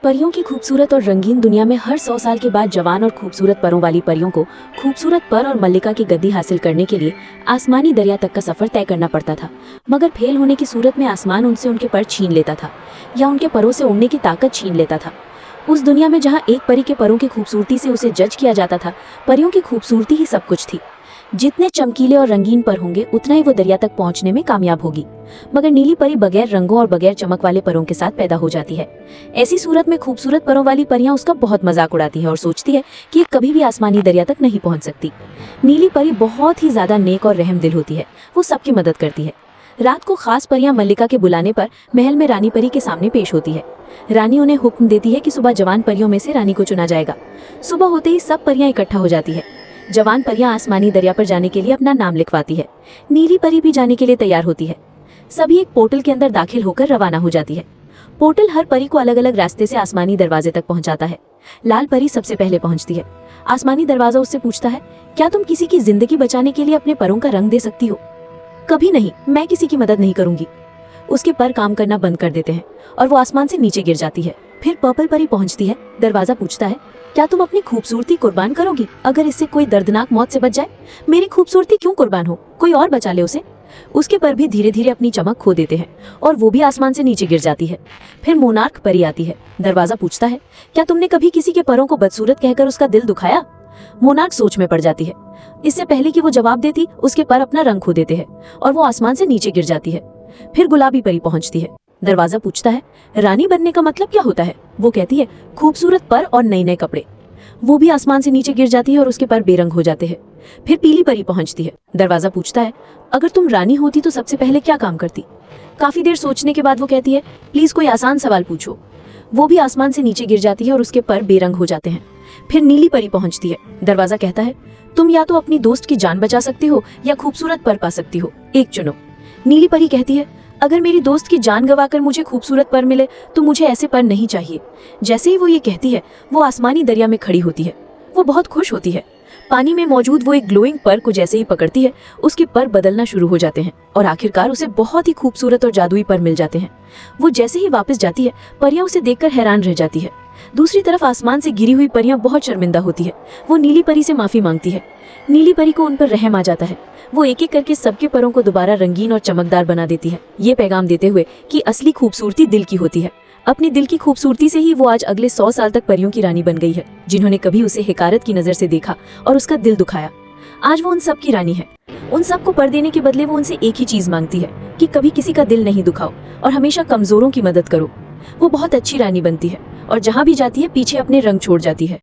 परियों की खूबसूरत और रंगीन दुनिया में हर 100 साल के बाद जवान और खूबसूरत परों वाली परियों को खूबसूरत पर और मल्लिका की गद्दी हासिल करने के लिए आसमानी दरिया तक का सफर तय करना पड़ता था। मगर फेल होने की सूरत में आसमान उनसे उनके पर छीन लेता था या उनके परों से उड़ने की ताकत छीन लेता था। उस दुनिया में जहाँ एक परी के परों की खूबसूरती से उसे जज किया जाता था, परियों की खूबसूरती ही सब कुछ थी। जितने चमकीले और रंगीन पर होंगे उतना ही वो दरिया तक पहुंचने में कामयाब होगी। मगर नीली परी बगैर रंगों और बगैर चमक वाले परों के साथ पैदा हो जाती है। ऐसी सूरत में खूबसूरत परों वाली परियां उसका बहुत मजाक उड़ाती है और सोचती है कि ये कभी भी आसमानी दरिया तक नहीं पहुंच सकती। नीली परी बहुत ही ज्यादा नेक और रहम दिल होती है, वो सबकी मदद करती है। रात को खास परियां मल्लिका के बुलाने पर महल में रानी परी के सामने पेश होती है। रानी उन्हें हुक्म देती है कि सुबह जवान परियों में से रानी को चुना जाएगा। सुबह होते ही सब परियां इकट्ठा हो जाती है। जवान परियां आसमानी दरिया पर जाने के लिए अपना नाम लिखवाती है। नीली परी भी जाने के लिए तैयार होती है। सभी एक पोर्टल के अंदर दाखिल होकर रवाना हो जाती है। पोर्टल हर परी को अलग अलग रास्ते से आसमानी दरवाजे तक पहुंचाता है। लाल परी सबसे पहले पहुंचती है। आसमानी दरवाजा उससे पूछता है, क्या तुम किसी की जिंदगी बचाने के लिए अपने परों का रंग दे सकती हो? कभी नहीं, मैं किसी की मदद नहीं करूंगी। उसके पर काम करना बंद कर देते हैं और वो आसमान से नीचे गिर जाती है। फिर पर्पल परी पहुंचती है। दरवाजा पूछता है, क्या तुम अपनी खूबसूरती कुर्बान करोगी अगर इससे कोई दर्दनाक मौत से बच जाए? मेरी खूबसूरती क्यों कुर्बान हो, कोई और बचा ले उसे। उसके पर भी धीरे धीरे अपनी चमक खो देते हैं और वो भी आसमान से नीचे गिर जाती है। फिर मोनार्क परी आती है। दरवाजा पूछता है, क्या तुमने कभी किसी के परों को बदसूरत कहकर उसका दिल दुखाया? मोनार्क सोच में पड़ जाती है। इससे पहले कि वो जवाब देती, उसके पर अपना रंग खो देते हैं और वो आसमान से नीचे गिर जाती है। फिर गुलाबी परी पहुंचती है। दरवाजा पूछता है, रानी बनने का मतलब क्या होता है? वो कहती है, खूबसूरत पर और नए नए कपड़े। वो भी आसमान से नीचे गिर जाती है और उसके पर बेरंग हो जाते हैं। फिर पीली परी पहुंचती है। दरवाजा पूछता है, अगर तुम रानी होती तो सबसे पहले क्या काम करती? काफी देर सोचने के बाद वो कहती है, प्लीज कोई आसान सवाल पूछो। वो भी आसमान से नीचे गिर जाती है और उसके पर बेरंग हो जाते हैं। फिर नीली परी पहुंचती है। दरवाजा कहता है, तुम या तो अपनी दोस्त की जान बचा सकती हो या खूबसूरत पर पा सकती हो, एक चुनो। नीली परी कहती है, अगर मेरी दोस्त की जान गवाकर मुझे खूबसूरत पर मिले तो मुझे ऐसे पर नहीं चाहिए। जैसे ही वो ये कहती है, वो आसमानी दरिया में खड़ी होती है। वो बहुत खुश होती है। पानी में मौजूद वो एक ग्लोइंग पर को जैसे ही पकड़ती है, उसके पर बदलना शुरू हो जाते हैं और आखिरकार उसे बहुत ही खूबसूरत और जादुई पर मिल जाते हैं। वो जैसे ही वापस जाती है, परियां उसे देखकर हैरान रह जाती है। दूसरी तरफ आसमान से गिरी हुई परियां बहुत शर्मिंदा होती है। वो नीली परी से माफी मांगती है। नीली परी को उन पर रहम आ जाता है। वो एक एक करके सबके परों को दोबारा रंगीन और चमकदार बना देती है, ये पैगाम देते हुए कि असली खूबसूरती दिल की होती है। अपने दिल की खूबसूरती से ही वो आज अगले 100 साल तक परियों की रानी बन गई है, जिन्होंने कभी उसे हिकारत की नजर से देखा और उसका दिल दुखाया। आज वो उन सब की रानी है। उन सब को पर देने के बदले वो उनसे एक ही चीज मांगती है कि कभी किसी का दिल नहीं दुखाओ और हमेशा कमजोरों की मदद करो। वो बहुत अच्छी रानी बनती है और जहाँ भी जाती है पीछे अपने रंग छोड़ जाती है।